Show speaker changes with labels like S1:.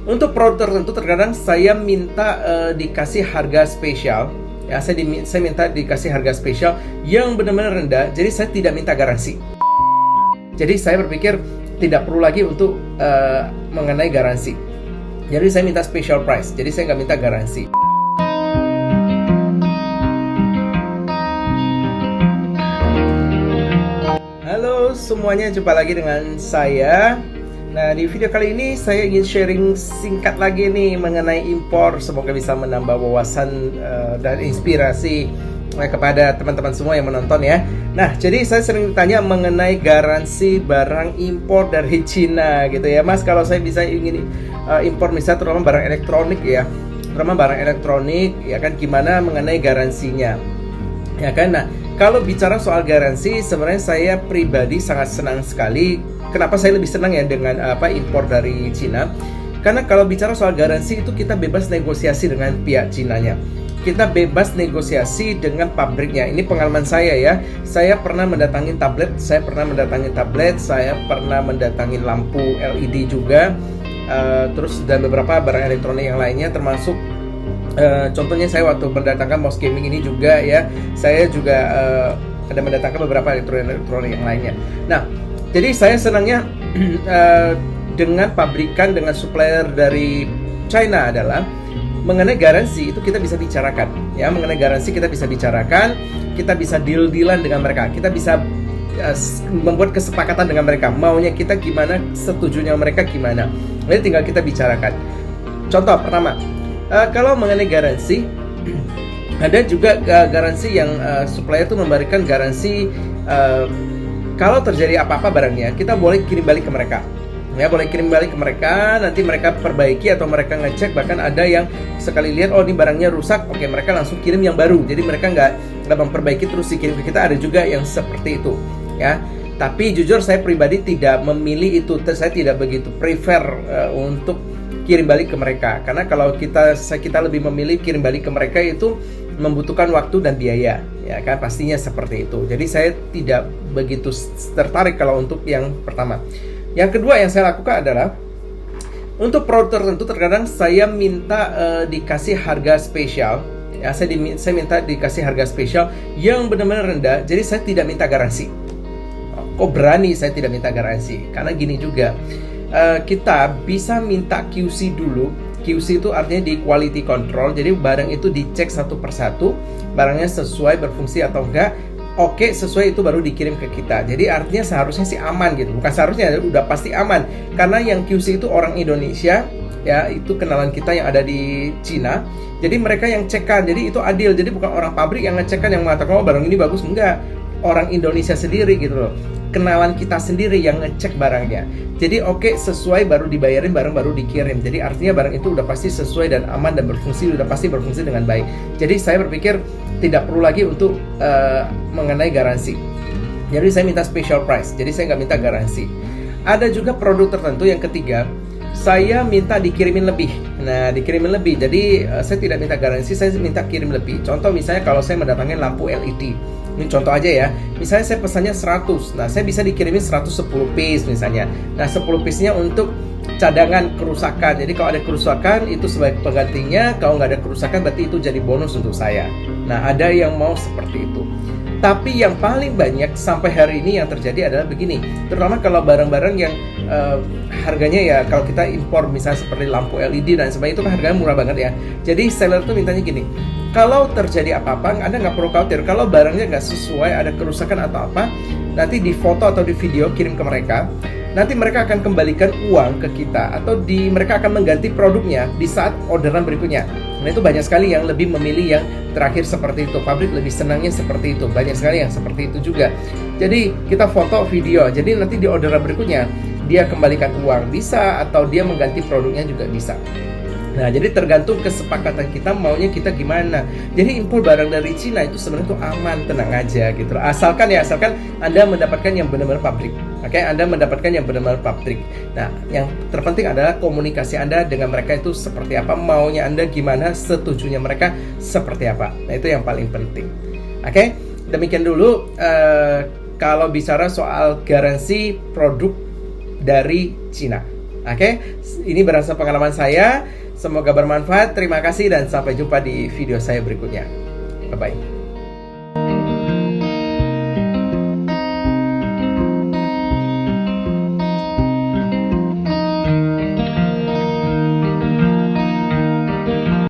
S1: Untuk produk tertentu terkadang saya minta dikasih harga spesial. Ya, saya minta dikasih harga spesial yang benar-benar rendah. Jadi saya tidak minta garansi. Jadi saya berpikir tidak perlu lagi untuk mengenai garansi. Jadi saya minta special price. Jadi saya nggak minta garansi. Halo semuanya, jumpa lagi dengan saya. Nah, di video kali ini saya ingin sharing singkat lagi nih mengenai impor. Semoga bisa menambah wawasan dan inspirasi kepada teman-teman semua yang menonton ya. Nah, jadi saya sering ditanya mengenai garansi barang impor dari Cina gitu ya. Mas, kalau saya bisa ingin impor misalnya terutama barang elektronik ya. Terutama barang elektronik ya kan, gimana mengenai garansinya? Ya kan. Nah, kalau bicara soal garansi, sebenarnya saya pribadi sangat senang sekali. Kenapa saya lebih senang ya dengan impor dari Cina? Karena kalau bicara soal garansi itu kita bebas negosiasi dengan pihak Cinanya. Kita bebas negosiasi dengan pabriknya. Ini pengalaman saya ya. Saya pernah mendatangin tablet, saya pernah mendatangin lampu LED juga, terus dan beberapa barang elektronik yang lainnya, termasuk contohnya saya waktu mendatangkan mouse gaming ini juga ya. Saya juga ada mendatangkan beberapa elektronik yang lainnya. Nah, jadi saya senangnya dengan pabrikan, dengan supplier dari China adalah mengenai garansi itu kita bisa bicarakan ya. Mengenai garansi kita bisa bicarakan, kita bisa deal-dealan dengan mereka, kita bisa membuat kesepakatan dengan mereka, maunya kita gimana, setujunya mereka gimana. Jadi tinggal kita bicarakan. Contoh pertama, kalau mengenai garansi, ada juga garansi yang supplier itu memberikan garansi kalau terjadi apa-apa barangnya, kita boleh kirim balik ke mereka. Ya, boleh kirim balik ke mereka, nanti mereka perbaiki atau mereka ngecek. Bahkan ada yang sekali lihat, oh ini barangnya rusak, oke mereka langsung kirim yang baru. Jadi mereka nggak memperbaiki terus dikirim ke kita. Ada juga yang seperti itu ya. Tapi jujur saya pribadi tidak memilih itu. Saya tidak begitu prefer untuk kirim balik ke mereka. Karena kalau kita lebih memilih kirim balik ke mereka itu membutuhkan waktu dan biaya, ya kan, pastinya seperti itu. Jadi saya tidak begitu tertarik kalau untuk yang pertama. Yang kedua yang saya lakukan adalah untuk produk tertentu terkadang saya minta dikasih harga spesial. Ya, saya minta dikasih harga spesial yang benar-benar rendah. Jadi saya tidak minta garansi. Kok berani saya tidak minta garansi? Karena gini juga, kita bisa minta QC dulu. QC itu artinya di quality control. Jadi barang itu dicek satu persatu, barangnya sesuai, berfungsi atau enggak. Oke, sesuai, itu baru dikirim ke kita. Jadi artinya seharusnya sih aman gitu. Bukan seharusnya, udah pasti aman. Karena yang QC itu orang Indonesia, ya, itu kenalan kita yang ada di Cina. Jadi mereka yang cekkan, jadi itu adil. Jadi bukan orang pabrik yang ngecekkan, yang mengatakan oh barang ini bagus, enggak. Orang Indonesia sendiri gitu loh. Kenalan kita sendiri yang ngecek barangnya. Jadi oke, sesuai baru dibayarin, barang baru dikirim. Jadi artinya barang itu udah pasti sesuai dan aman dan berfungsi, udah pasti berfungsi dengan baik. Jadi saya berpikir tidak perlu lagi untuk mengenai garansi. Jadi saya minta special price. Jadi saya nggak minta garansi. Ada juga produk tertentu yang ketiga, saya minta dikirimin lebih. Nah, dikirimin lebih. Jadi saya tidak minta garansi, saya minta kirim lebih. Contoh misalnya kalau saya mendatangin lampu LED. Ini contoh aja ya. Misalnya saya pesannya 100. Nah, saya bisa dikirimin 110 piece misalnya. Nah, 10 piece-nya untuk cadangan kerusakan. Jadi kalau ada kerusakan itu sebagai penggantinya. Kalau nggak ada kerusakan berarti itu jadi bonus untuk saya. Nah, ada yang mau seperti itu. Tapi yang paling banyak sampai hari ini yang terjadi adalah begini. Terutama kalau barang-barang yang harganya ya, kalau kita impor misalnya seperti lampu LED dan sebagainya, itu kan harganya murah banget ya. Jadi seller tuh mintanya gini, kalau terjadi apa-apa, Anda nggak perlu khawatir. Kalau barangnya nggak sesuai, ada kerusakan atau apa, nanti di foto atau di video kirim ke mereka. Nanti mereka akan kembalikan uang ke kita, atau mereka akan mengganti produknya di saat orderan berikutnya. Nah, itu banyak sekali yang lebih memilih yang terakhir seperti itu. Pabrik lebih senangnya seperti itu. Banyak sekali yang seperti itu juga. Jadi kita foto, video. Jadi nanti di orderan berikutnya dia kembalikan uang bisa, atau dia mengganti produknya juga bisa. Nah, jadi tergantung kesepakatan kita maunya kita gimana. Jadi impor barang dari Cina itu sebenarnya tuh aman, tenang aja gitu. Asalkan Anda mendapatkan yang benar-benar pabrik. Oke, Anda mendapatkan yang benar-benar pabrik. Nah, yang terpenting adalah komunikasi Anda dengan mereka itu seperti apa, maunya Anda gimana, setujunya mereka seperti apa. Nah, itu yang paling penting. Oke, demikian dulu kalau bicara soal garansi produk dari Cina. Oke, ini berdasarkan pengalaman saya. Semoga bermanfaat. Terima kasih dan sampai jumpa di video saya berikutnya. Bye-bye.